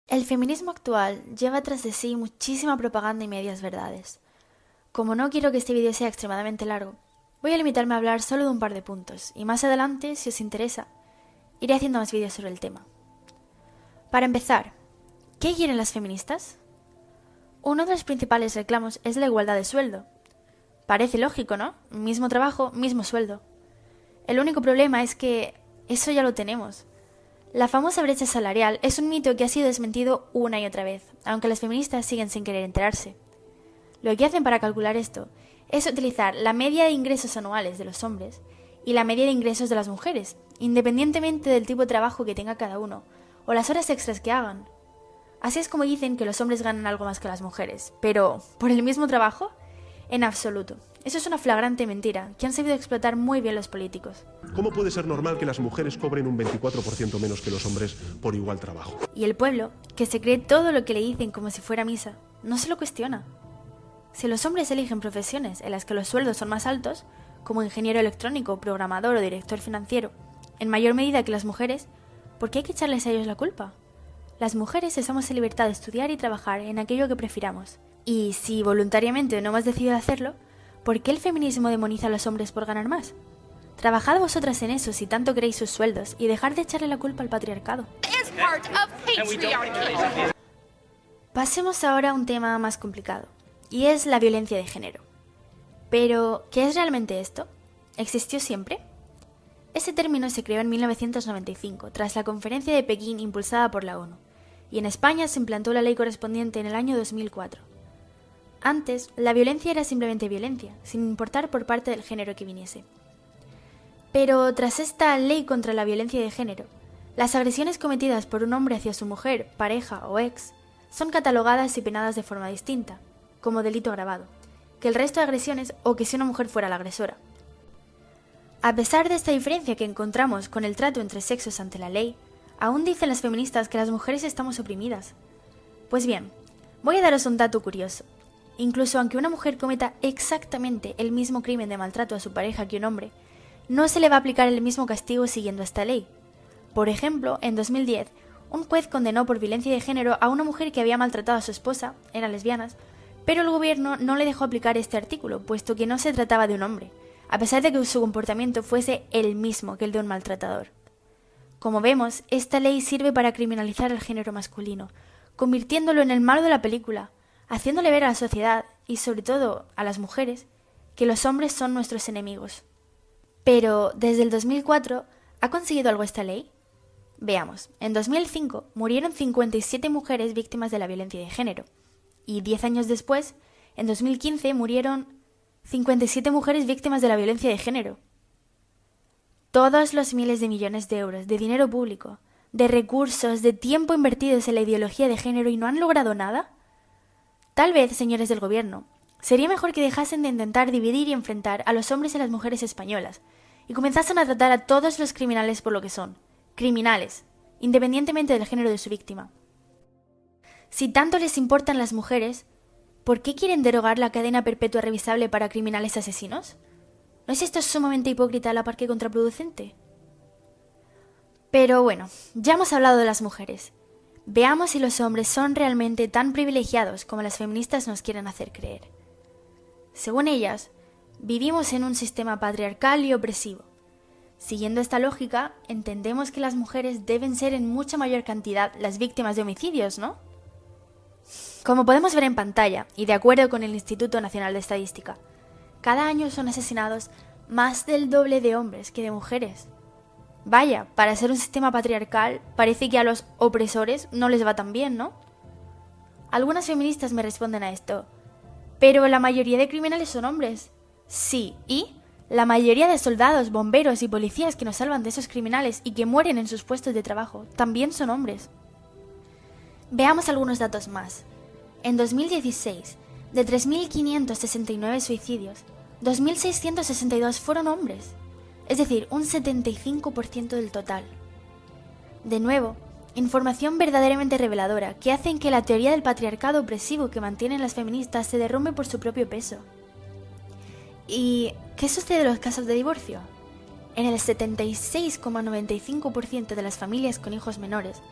El feminismo actual lleva tras de sí muchísima propaganda y medias verdades. Como no quiero que este vídeo sea extremadamente largo, voy a limitarme a hablar solo de un par de puntos, y más adelante, si os interesa, iré haciendo más vídeos sobre el tema. Para empezar, ¿qué quieren las feministas? Uno de los principales reclamos es la igualdad de sueldo. Parece lógico, ¿no? Mismo trabajo, mismo sueldo. El único problema es que eso ya lo tenemos. La famosa brecha salarial es un mito que ha sido desmentido una y otra vez, aunque las feministas siguen sin querer enterarse. Lo que hacen para calcular esto es utilizar la media de ingresos anuales de los hombres y la media de ingresos de las mujeres, independientemente del tipo de trabajo que tenga cada uno, o las horas extras que hagan. Así es como dicen que los hombres ganan algo más que las mujeres, pero ¿por el mismo trabajo? En absoluto. Eso es una flagrante mentira que han sabido explotar muy bien los políticos. ¿Cómo puede ser normal que las mujeres cobren un 24% menos que los hombres por igual trabajo? Y el pueblo, que se cree todo lo que le dicen como si fuera misa, no se lo cuestiona. Si los hombres eligen profesiones en las que los sueldos son más altos, como ingeniero electrónico, programador o director financiero, en mayor medida que las mujeres, ¿por qué hay que echarles a ellos la culpa? Las mujeres estamos en libertad de estudiar y trabajar en aquello que prefiramos. Y si voluntariamente no hemos decidido hacerlo, ¿por qué el feminismo demoniza a los hombres por ganar más? Trabajad vosotras en eso si tanto queréis sus sueldos y dejad de echarle la culpa al patriarcado. Pasemos ahora a un tema más complicado, y es la violencia de género. Pero, ¿qué es realmente esto? ¿Existió siempre? Ese término se creó en 1995, tras la Conferencia de Pekín impulsada por la ONU, y en España se implantó la ley correspondiente en el año 2004. Antes, la violencia era simplemente violencia, sin importar por parte del género que viniese. Pero tras esta ley contra la violencia de género, las agresiones cometidas por un hombre hacia su mujer, pareja o ex son catalogadas y penadas de forma distinta, como delito agravado, que el resto de agresiones o que si una mujer fuera la agresora. A pesar de esta diferencia que encontramos con el trato entre sexos ante la ley, aún dicen las feministas que las mujeres estamos oprimidas. Pues bien, voy a daros un dato curioso. Incluso aunque una mujer cometa exactamente el mismo crimen de maltrato a su pareja que un hombre, no se le va a aplicar el mismo castigo siguiendo esta ley. Por ejemplo, en 2010, un juez condenó por violencia de género a una mujer que había maltratado a su esposa, eran lesbianas, pero el gobierno no le dejó aplicar este artículo, puesto que no se trataba de un hombre, a pesar de que su comportamiento fuese el mismo que el de un maltratador. Como vemos, esta ley sirve para criminalizar al género masculino, convirtiéndolo en el malo de la película, haciéndole ver a la sociedad, y sobre todo a las mujeres, que los hombres son nuestros enemigos. Pero, desde el 2004, ¿ha conseguido algo esta ley? Veamos, en 2005 murieron 57 mujeres víctimas de la violencia de género, y 10 años después, en 2015, murieron 57 mujeres víctimas de la violencia de género. Todos los miles de millones de euros de dinero público, de recursos, de tiempo invertidos en la ideología de género y no han logrado nada. Tal vez, señores del gobierno, sería mejor que dejasen de intentar dividir y enfrentar a los hombres y las mujeres españolas y comenzasen a tratar a todos los criminales por lo que son, criminales, independientemente del género de su víctima. Si tanto les importan las mujeres, ¿por qué quieren derogar la cadena perpetua revisable para criminales asesinos? ¿No es esto sumamente hipócrita a la par que contraproducente? Pero bueno, ya hemos hablado de las mujeres. Veamos si los hombres son realmente tan privilegiados como las feministas nos quieren hacer creer. Según ellas, vivimos en un sistema patriarcal y opresivo. Siguiendo esta lógica, entendemos que las mujeres deben ser en mucha mayor cantidad las víctimas de homicidios, ¿no? Como podemos ver en pantalla, y de acuerdo con el Instituto Nacional de Estadística, cada año son asesinados más del doble de hombres que de mujeres. Vaya, para ser un sistema patriarcal, parece que a los opresores no les va tan bien, ¿no? Algunas feministas me responden a esto. Pero la mayoría de criminales son hombres. Sí, ¿y? La mayoría de soldados, bomberos y policías que nos salvan de esos criminales y que mueren en sus puestos de trabajo también son hombres. Veamos algunos datos más. En 2016, de 3.569 suicidios, 2.662 fueron hombres. Es decir, un 75% del total. De nuevo, información verdaderamente reveladora que hacen que la teoría del patriarcado opresivo que mantienen las feministas se derrumbe por su propio peso. ¿Y qué sucede en los casos de divorcio? En el 76,95% de las familias con hijos menores,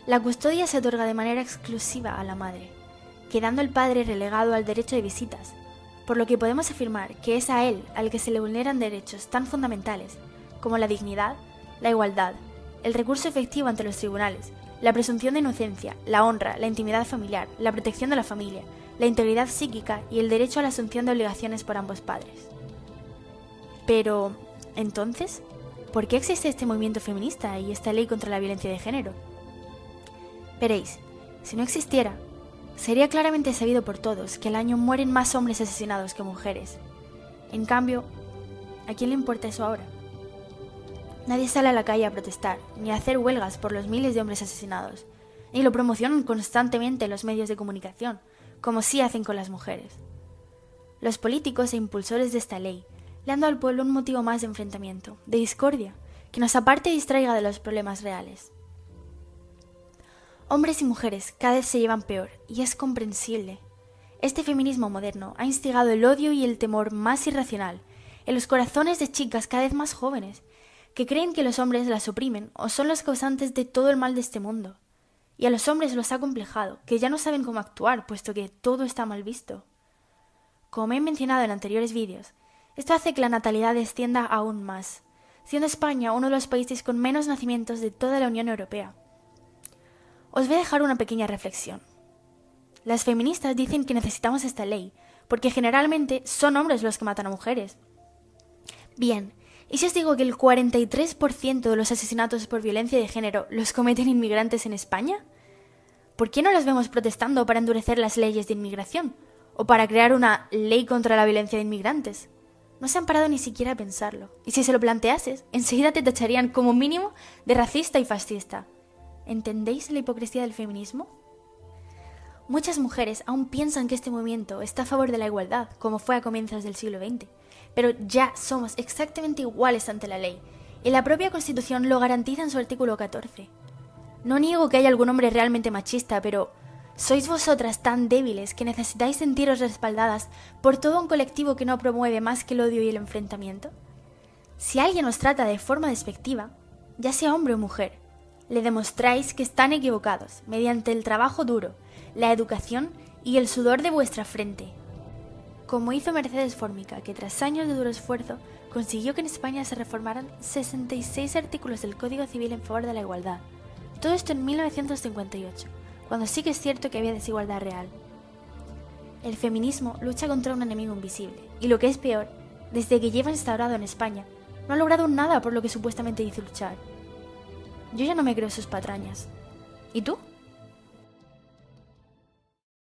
La custodia se otorga de manera exclusiva a la madre, quedando el padre relegado al derecho de visitas, por lo que podemos afirmar que es a él al que se le vulneran derechos tan fundamentales como la dignidad, la igualdad, el recurso efectivo ante los tribunales, la presunción de inocencia, la honra, la intimidad familiar, la protección de la familia, la integridad psíquica y el derecho a la asunción de obligaciones por ambos padres. Pero, entonces, ¿por qué existe este movimiento feminista y esta ley contra la violencia de género? Veréis, si no existiera, sería claramente sabido por todos que al año mueren más hombres asesinados que mujeres. En cambio, ¿a quién le importa eso ahora? Nadie sale a la calle a protestar, ni a hacer huelgas por los miles de hombres asesinados, ni lo promocionan constantemente en los medios de comunicación, como sí hacen con las mujeres. Los políticos e impulsores de esta ley le han dado al pueblo un motivo más de enfrentamiento, de discordia, que nos aparte y distraiga de los problemas reales. Hombres y mujeres cada vez se llevan peor, y es comprensible. Este feminismo moderno ha instigado el odio y el temor más irracional en los corazones de chicas cada vez más jóvenes, que creen que los hombres las oprimen o son los causantes de todo el mal de este mundo. Y a los hombres los ha complejado, que ya no saben cómo actuar, puesto que todo está mal visto. Como he mencionado en anteriores vídeos, esto hace que la natalidad descienda aún más, siendo España uno de los países con menos nacimientos de toda la Unión Europea. Os voy a dejar una pequeña reflexión. Las feministas dicen que necesitamos esta ley, porque generalmente son hombres los que matan a mujeres. Bien, ¿y si os digo que el 43% de los asesinatos por violencia de género los cometen inmigrantes en España? ¿Por qué no los vemos protestando para endurecer las leyes de inmigración? ¿O para crear una ley contra la violencia de inmigrantes? No se han parado ni siquiera a pensarlo. Y si se lo planteases, enseguida te tacharían como mínimo de racista y fascista. ¿Entendéis la hipocresía del feminismo? Muchas mujeres aún piensan que este movimiento está a favor de la igualdad, como fue a comienzos del siglo XX. Pero ya somos exactamente iguales ante la ley, y la propia Constitución lo garantiza en su artículo 14. No niego que haya algún hombre realmente machista, pero ¿sois vosotras tan débiles que necesitáis sentiros respaldadas por todo un colectivo que no promueve más que el odio y el enfrentamiento? Si alguien os trata de forma despectiva, ya sea hombre o mujer, le demostráis que están equivocados mediante el trabajo duro, la educación y el sudor de vuestra frente. Como hizo Mercedes Formica, que tras años de duro esfuerzo consiguió que en España se reformaran 66 artículos del Código Civil en favor de la igualdad. Todo esto en 1958, cuando sí que es cierto que había desigualdad real. El feminismo lucha contra un enemigo invisible, y lo que es peor, desde que lleva instaurado en España, no ha logrado nada por lo que supuestamente dice luchar. Yo ya no me creo sus patrañas. ¿Y tú?